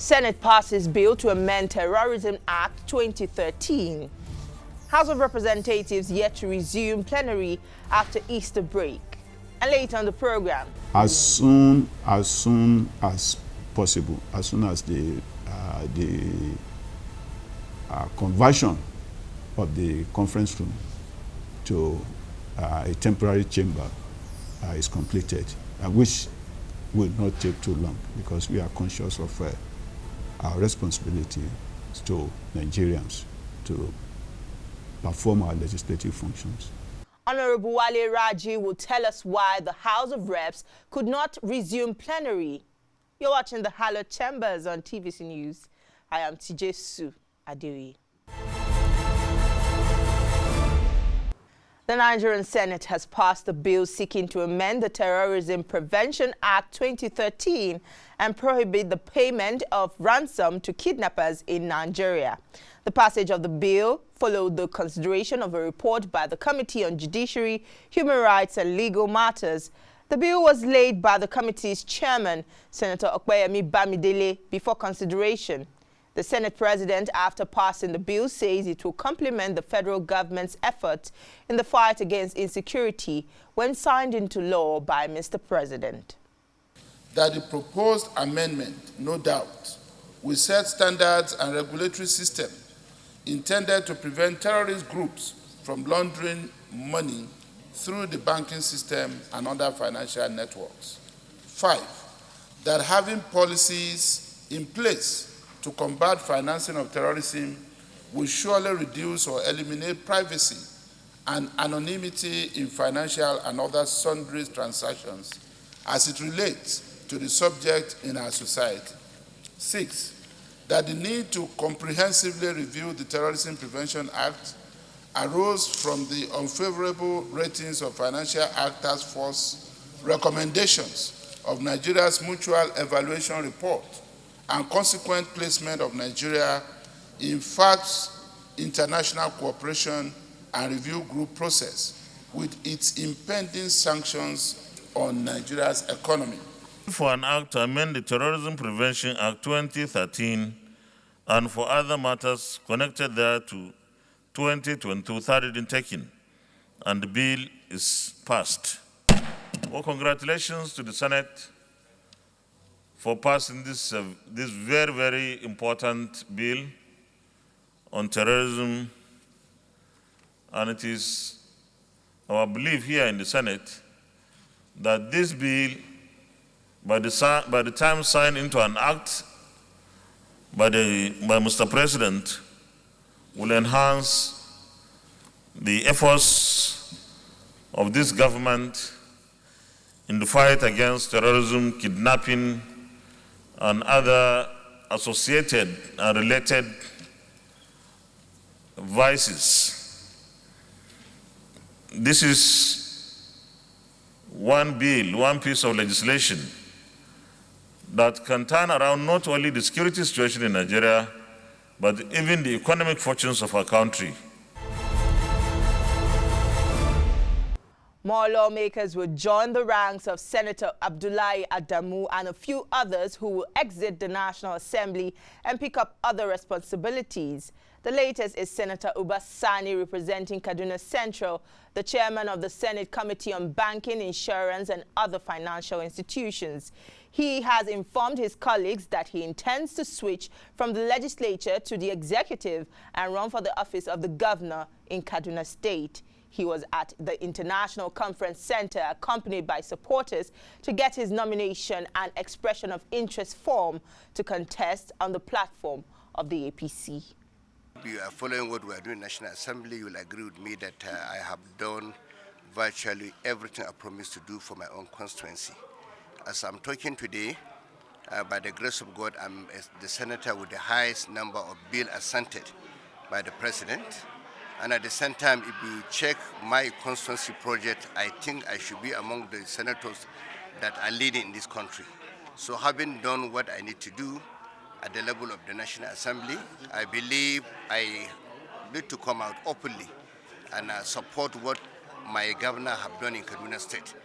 Senate passes bill to amend Terrorism Act 2013. House of Representatives yet to resume plenary after Easter break. And later on the program, as soon as possible, as soon as the conversion of the conference room to a temporary chamber is completed, which will not take too long because we are conscious of our responsibility to Nigerians to perform our legislative functions. Honorable Wale Raji will tell us why the House of Reps could not resume plenary. You're watching the Hallowed Chambers on TVC News. I am TJ Su Adewi. The Nigerian Senate has passed a bill seeking to amend the Terrorism Prevention Act 2013 and prohibit the payment of ransom to kidnappers in Nigeria. The passage of the bill followed the consideration of a report by the Committee on Judiciary, Human Rights and Legal Matters. The bill was laid by the committee's chairman, Senator Okpeyemi Bamidele, before consideration. The Senate President, after passing the bill, says it will complement the federal government's efforts in the fight against insecurity when signed into law by Mr. President. That the proposed amendment, no doubt, will set standards and regulatory system intended to prevent terrorist groups from laundering money through the banking system and other financial networks. 5, that having policies in place to combat financing of terrorism will surely reduce or eliminate privacy and anonymity in financial and other sundry transactions as it relates to the subject in our society. 6, that the need to comprehensively review the Terrorism Prevention Act arose from the unfavorable ratings of Financial Act Task Force recommendations of Nigeria's Mutual Evaluation Report and consequent placement of Nigeria in FACT's international cooperation and review group process with its impending sanctions on Nigeria's economy. For an act to amend the Terrorism Prevention Act 2013 and for other matters connected thereto 2022 third reading taken, and the bill is passed. Well, congratulations to the Senate for passing this very, very important bill on terrorism. And it is our belief here in the Senate that this bill, by the time signed into an act by Mr. President, will enhance the efforts of this government in the fight against terrorism, kidnapping, and other associated and related vices. This is one bill, one piece of legislation that can turn around not only the security situation in Nigeria, but even the economic fortunes of our country. More lawmakers will join the ranks of Senator Abdullahi Adamu and a few others who will exit the National Assembly and pick up other responsibilities. The latest is Senator Uba Sani, representing Kaduna Central, the chairman of the Senate Committee on Banking, Insurance and Other Financial Institutions. He has informed his colleagues that he intends to switch from the legislature to the executive and run for the office of the governor in Kaduna State. He was at the International Conference Center accompanied by supporters to get his nomination and expression of interest form to contest on the platform of the APC. You are following what we are doing in National Assembly. You will agree with me that I have done virtually everything I promised to do for my own constituency. As I'm talking today, by the grace of God, I'm the senator with the highest number of bills assented by the president. And at the same time, if you check my constituency project, I think I should be among the senators that are leading in this country. So having done what I need to do at the level of the National Assembly, I believe I need to come out openly and support what my governor have done in Kaduna State.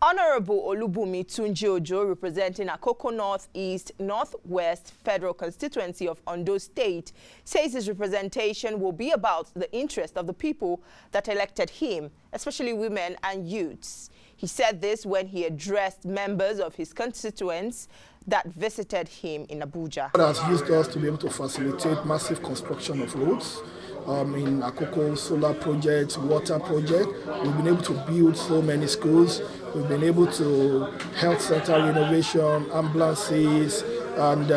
Honorable Olubumi Tunjojo, representing Akoko Northeast Northwest Federal Constituency of Ondo State, says his representation will be about the interest of the people that elected him, especially women and youths. He said this when he addressed members of his constituents that visited him in Abuja. God has used us to be able to facilitate massive construction of roads. In Akoko solar project, water project, we've been able to build so many schools. We've been able to health center renovation, ambulances, and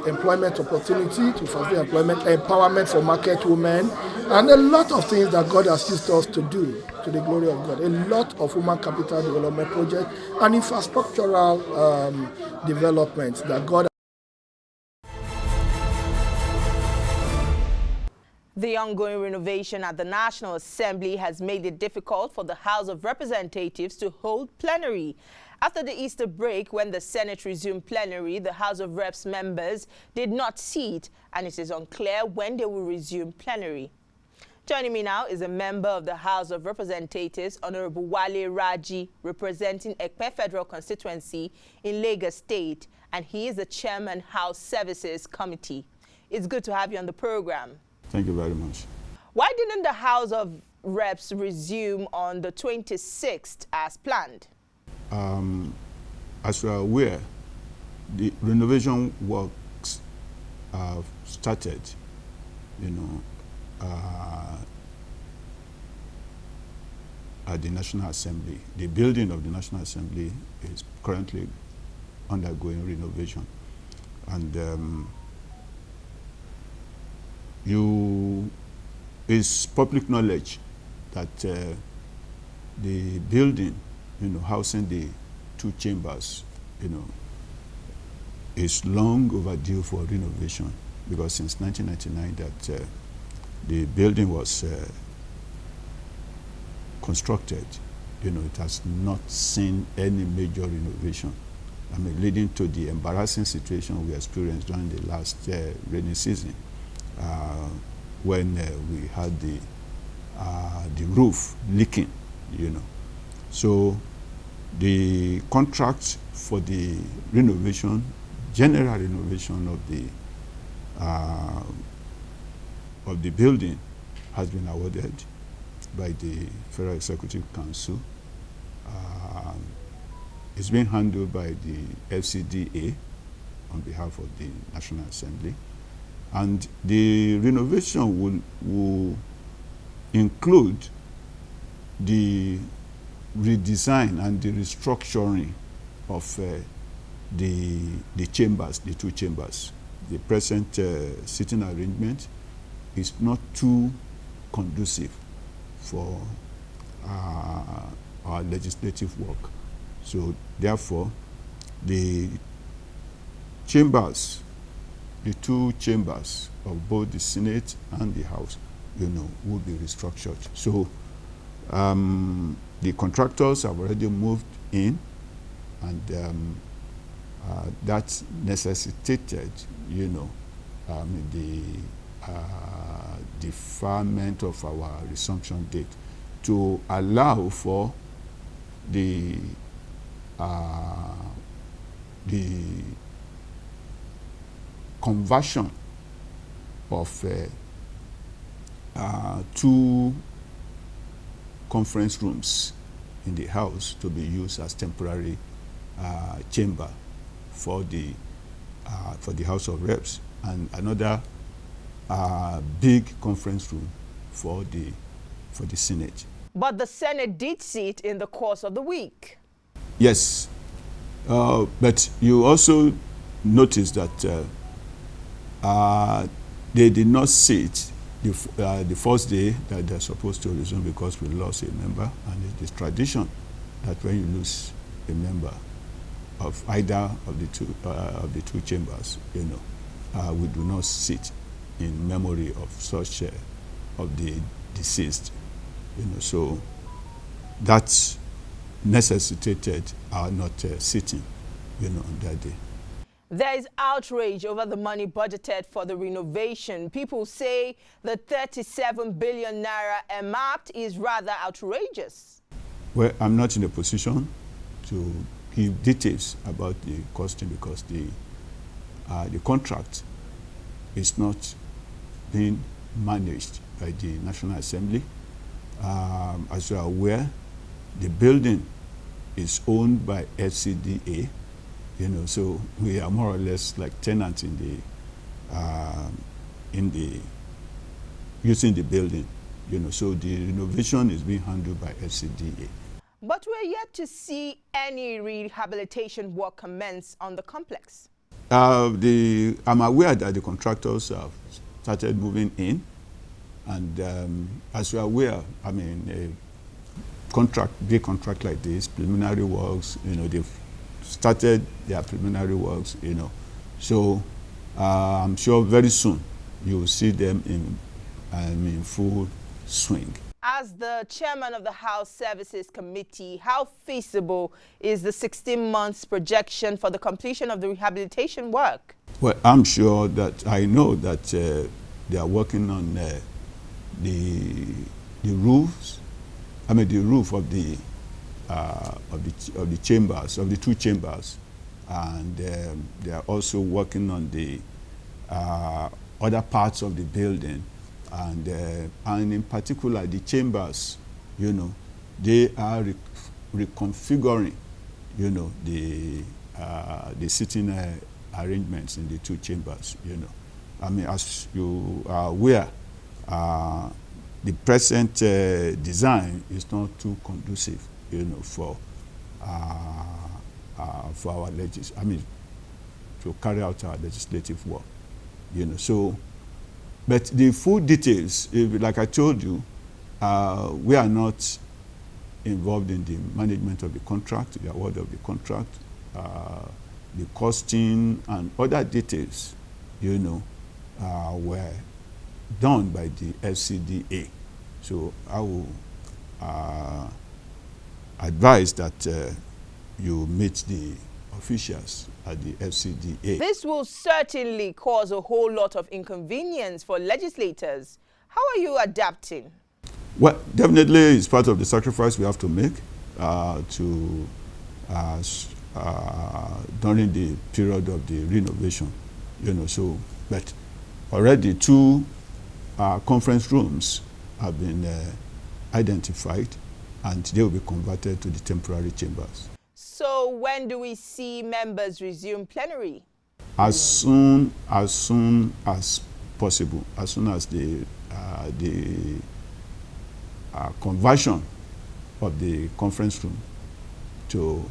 employment opportunity to facilitate employment, empowerment for market women, and a lot of things that God has used us to do to the glory of God. A lot of human capital development projects and infrastructural developments that God. The ongoing renovation at the National Assembly has made it difficult for the House of Representatives to hold plenary. After the Easter break, when the Senate resumed plenary, the House of Reps members did not sit, and it is unclear when they will resume plenary. Joining me now is a member of the House of Representatives, Honorable Wale Raji, representing Epe Federal Constituency in Lagos State, and he is the Chairman House Services Committee. It's good to have you on the program. Thank you very much. Why didn't the House of Reps resume on the 26th as planned? As you are aware, the renovation works have started, at the National Assembly. The building of the National Assembly is currently undergoing renovation. And it's public knowledge that the building, housing the two chambers, is long overdue for renovation, because since 1999 that the building was constructed, it has not seen any major renovation. Leading to the embarrassing situation we experienced during the last rainy season, when we had the roof leaking, So the contract for the renovation, general renovation of the building has been awarded by the Federal Executive Council. It's being handled by the FCDA on behalf of the National Assembly. And the renovation will include the redesign and the restructuring of the chambers, the two chambers. The present sitting arrangement is not too conducive for our legislative work. So therefore, the chambers, the two chambers of both the Senate and the House, will be restructured. So the contractors have already moved in, and that necessitated, the deferment of our resumption date to allow for the conversion of two conference rooms in the House to be used as temporary chamber for the House of Reps, and another big conference room for the Senate. But the Senate did sit in the course of the week. Yes, but you also notice that they did not sit the first day that they're supposed to resume, because we lost a member, and it is tradition that when you lose a member of either of the two chambers, we do not sit in memory of such of the deceased, so that necessitated our not sitting, on that day. There is outrage over the money budgeted for the renovation. People say the 37 billion naira earmarked is rather outrageous. Well, I'm not in a position to give details about the costing because the contract is not being managed by the National Assembly. As you are aware, the building is owned by FCDA, so we are more or less like tenants in the using the building, so the renovation is being handled by FCDA. But we're yet to see any rehabilitation work commence on the complex. I'm aware that the contractors have started moving in, and as you are aware, I mean, big contract like this, preliminary works, they've started their preliminary works, so I'm sure very soon you will see them in full swing. As the chairman of the House Services Committee, how feasible is the 16 months projection for the completion of the rehabilitation work? Well, I'm sure that I know that they are working on the roofs. I mean, the roof of the chambers, of the two chambers, and they are also working on the other parts of the building. And in particular, the chambers, they are reconfiguring, the sitting arrangements in the two chambers, I mean, as you are aware, the present design is not too conducive, for our to carry out our legislative work, so. But the full details, like I told you, we are not involved in the management of the contract, the award of the contract, the costing and other details, were done by the FCDA. So I will advise that you meet the officials at the FCDA. This will certainly cause a whole lot of inconvenience for legislators. How are you adapting? Well, definitely it's part of the sacrifice we have to make during the period of the renovation, so, but already 2 conference rooms have been identified and they will be converted to the temporary chambers. So when do we see members resume plenary? As soon as possible, as soon as the conversion of the conference room to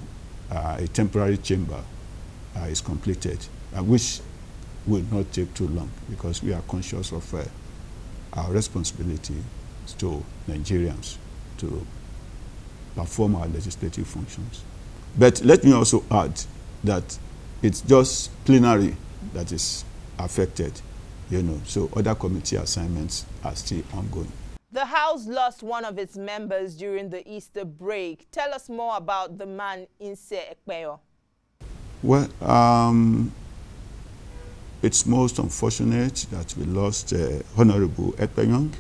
a temporary chamber is completed, which will not take too long because we are conscious of our responsibility to Nigerians to perform our legislative functions. But let me also add that it's just plenary that is affected, so other committee assignments are still ongoing. The House lost one of its members during the Easter break. Tell us more about the man, Epe. Well, it's most unfortunate that we lost Honorable Epe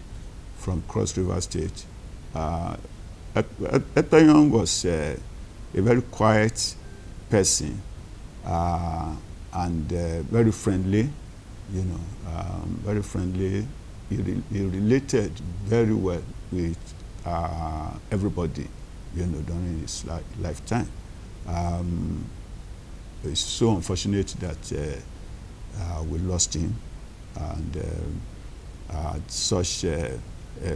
from Cross River State. Epe was a very quiet person and very friendly, very friendly. He related very well with everybody, during his lifetime. It's so unfortunate that we lost him, and at such a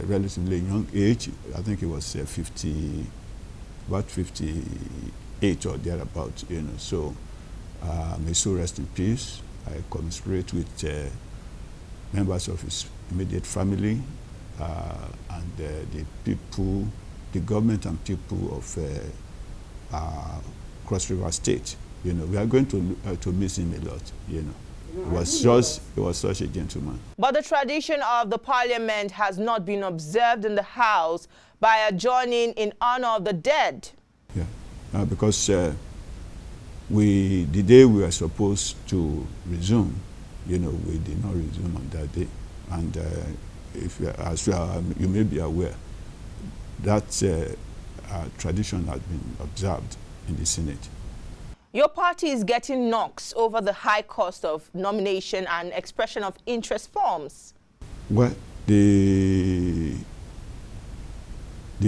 relatively young age. I think he was about 58 or thereabout, so may so rest in peace. I commiserate with members of his immediate family and the people, the government and people of Cross River State. We are going to miss him a lot, He was such a gentleman. But the tradition of the parliament has not been observed in the House by adjourning in honor of the dead. Yeah, because the day we were supposed to resume, we did not resume on that day. And as you may be aware, that tradition has been observed in the Senate. Your party is getting knocks over the high cost of nomination and expression of interest forms. Well, the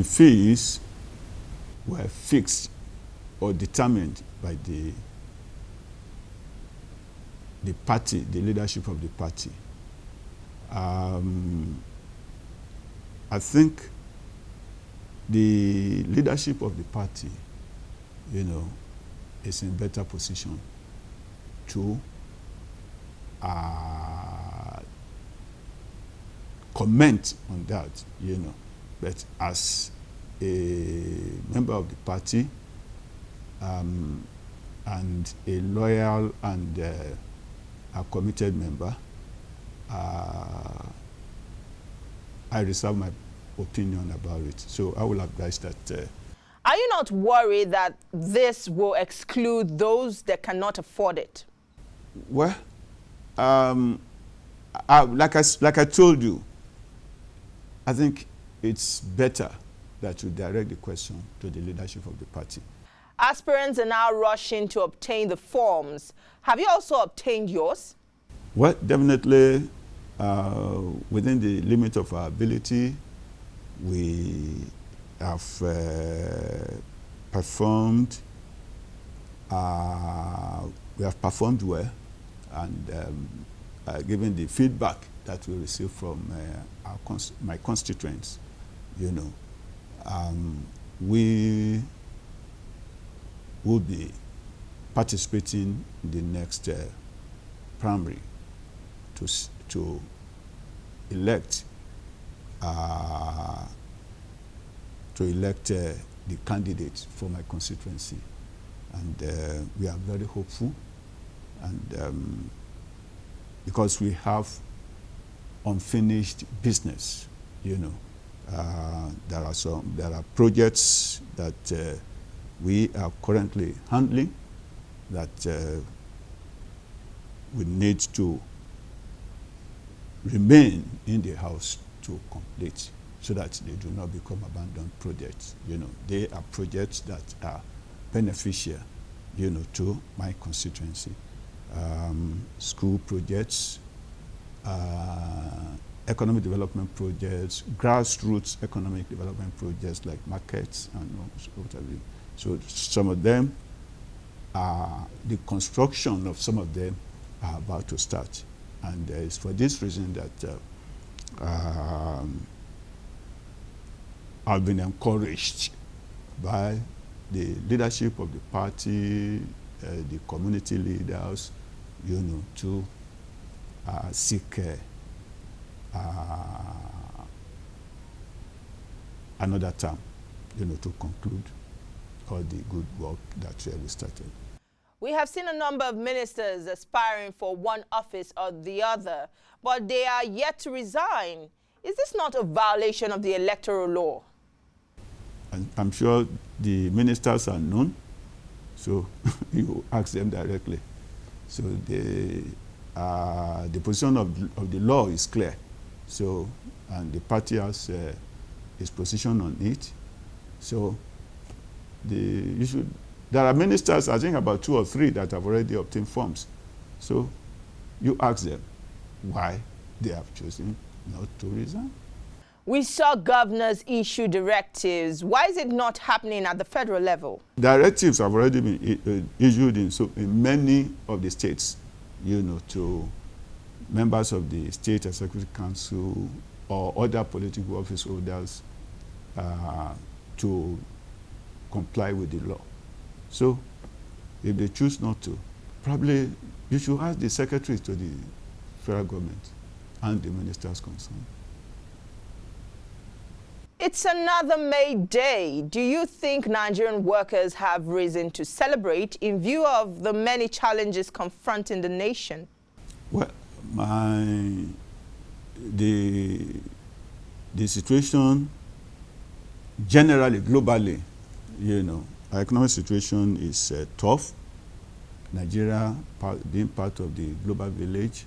fees were fixed or determined by the party, the leadership of the party. I think the leadership of the party, is in better position to comment on that, But as a member of the party and a loyal and a committed member, I reserve my opinion about it. So I will advise that. Are you not worried that this will exclude those that cannot afford it? Well, like I told you, I think it's better that you direct the question to the leadership of the party. Aspirants are now rushing to obtain the forms. Have you also obtained yours? Well, definitely within the limit of our ability, we have performed. We have performed well, and given the feedback that we receive from my constituents, we will be participating in the next primary to elect the candidate for my constituency, and we are very hopeful, and because we have unfinished business, there are projects that we are currently handling that we need to remain in the house to complete, so that they do not become abandoned projects. They are projects that are beneficial, to my constituency. School projects, economic development projects, grassroots economic development projects like markets and whatever. So some of them the construction of some of them are about to start. And it's for this reason that I've been encouraged by the leadership of the party, the community leaders, to seek another term, to conclude all the good work that we started. We have seen a number of ministers aspiring for one office or the other, but they are yet to resign. Is this not a violation of the electoral law? And I'm sure the ministers are known, so you ask them directly. So the position of the law is clear. So, and the party has its position on it. So there are ministers, I think about 2 or 3, that have already obtained forms. So you ask them why they have chosen not to resign. We saw governors issue directives. Why is it not happening at the federal level? Directives have already been issued in many of the states, to members of the state executive council or other political office holders to comply with the law. So if they choose not to, probably you should ask the secretaries to the federal government and the ministers concerned. It's another May Day. Do you think Nigerian workers have reason to celebrate in view of the many challenges confronting the nation? Well, the situation generally, globally, our economic situation is tough. Nigeria, being part of the global village,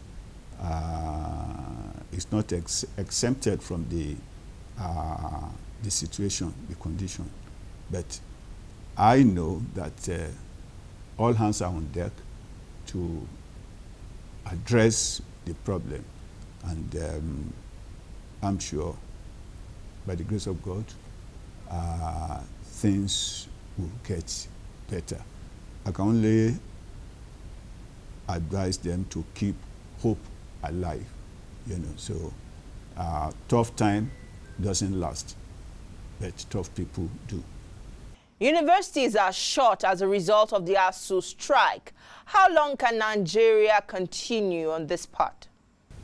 is not exempted from the situation, the condition. But I know that all hands are on deck to address the problem. And I'm sure, by the grace of God, things will get better. I can only advise them to keep hope alive, So tough time doesn't last, but tough people do. Universities are short as a result of the ASUU strike. How long can Nigeria continue on this path?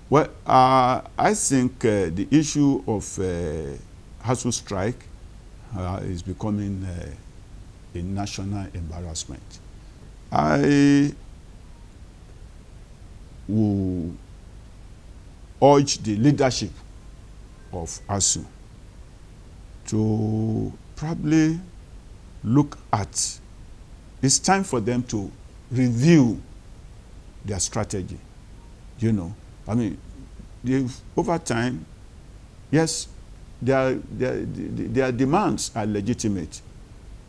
Well, I think the issue of ASUU strike is becoming a national embarrassment. I will urge the leadership of ASUU to probably look at, it's time for them to review their strategy. I mean, over time, yes, their demands are legitimate.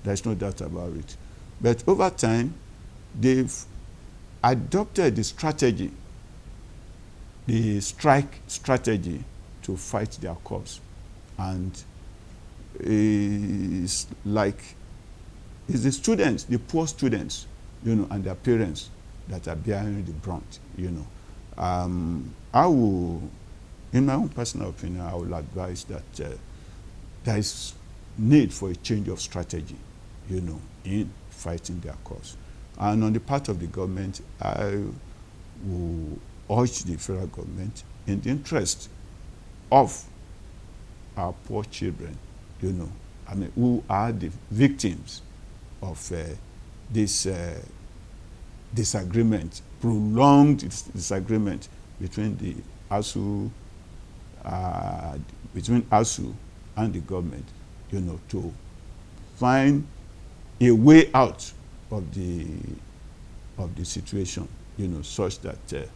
There's no doubt about it. But over time, they've adopted the strategy, the strike strategy, to fight their cause. And it's like, it's the students, the poor students, and their parents that are bearing the brunt, I will, in my own personal opinion, I will advise that there is need for a change of strategy, in fighting their cause. And on the part of the government, I will urge the federal government, in the interest of our poor children, who are the victims of this disagreement, prolonged disagreement between the ASUU, and the government, to find a way out of the situation, such that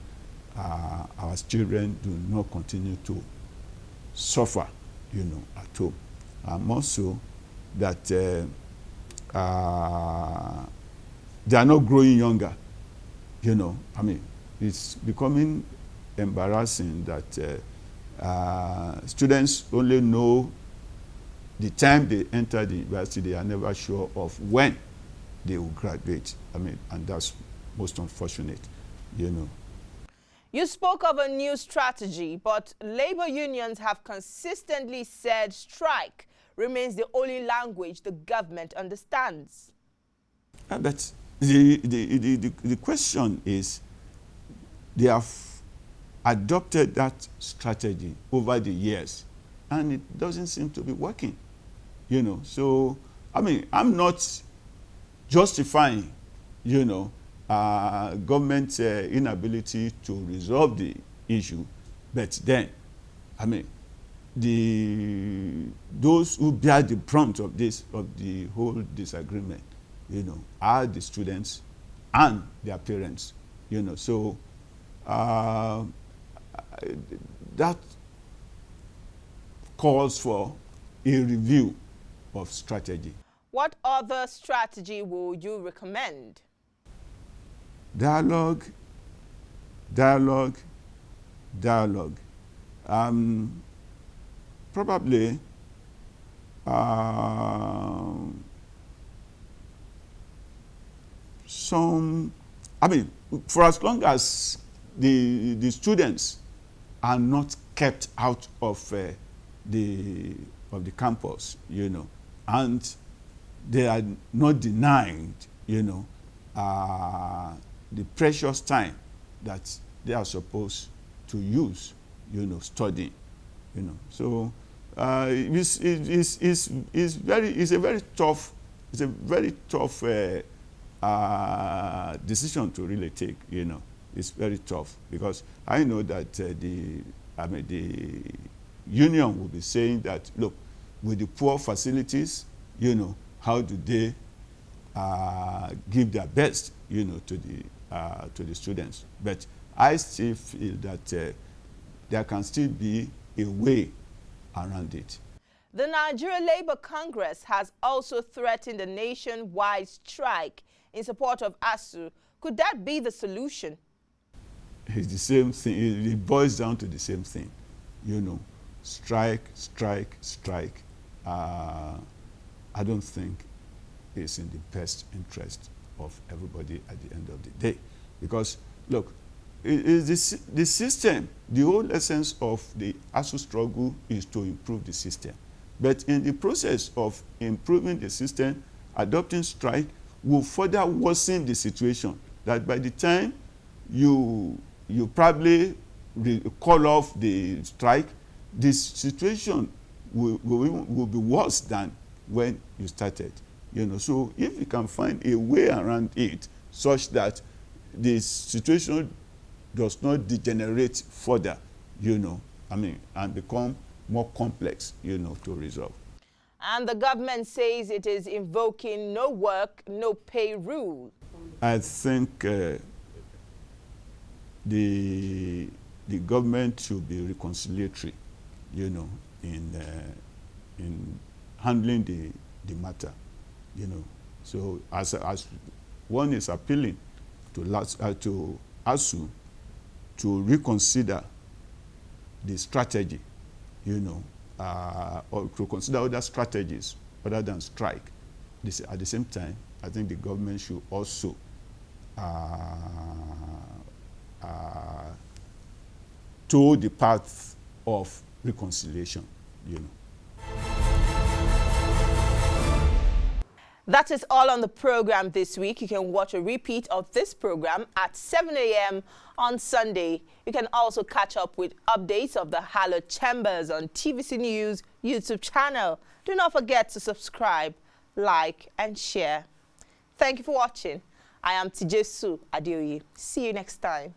our children do not continue to suffer, at home. And also that they are not growing younger. I mean, it's becoming embarrassing that students only know the time they enter the university. They are never sure of when they will graduate. I mean, and that's most unfortunate, You spoke of a new strategy, but labor unions have consistently said strike remains the only language the government understands. But the question is, they have adopted that strategy over the years, and it doesn't seem to be working. So, I mean, I'm not justifying, government's inability to resolve the issue, but then, I mean, those who bear the brunt of the whole disagreement, are the students and their parents, So that calls for a review of strategy. What other strategy would you recommend? Dialogue. Probably for as long as the students are not kept out of the campus, and they are not denied, the precious time that they are supposed to use, studying, So it's a very tough decision to really take. It's very tough, because I know that the union will be saying that, look, with the poor facilities, how do they give their best, to the students? But I still feel that there can still be a way around it. The Nigeria Labour Congress has also threatened a nationwide strike in support of ASUU. Could that be the solution? It's the same thing. It boils down to the same thing. You know, strike, strike, strike. I don't think it's in the best interest of everybody at the end of the day. Because, look, the system, the whole essence of the ASUU struggle is to improve the system. But in the process of improving the system, adopting strike will further worsen the situation. That by the time you probably call off the strike, this situation will be worse than when you started. You know, so if you can find a way around it such that the situation does not degenerate further, you know, and become more complex, you know, to resolve. And the government says it is invoking no work, no pay rule. I think the government should be reconciliatory, you know, in handling the matter, you know. So as one is appealing to ASUU to reconsider the strategy, you know, or to consider other strategies other than strike. At the same time, I think the government should also toe the path of reconciliation, you know. That is all on the program this week. You can watch a repeat of this program at 7 a.m. on Sunday. You can also catch up with updates of the Hallowed Chambers on TVC News YouTube channel. Do not forget to subscribe, like, and share. Thank you for watching. I am Tijesu Adeoye. See you next time.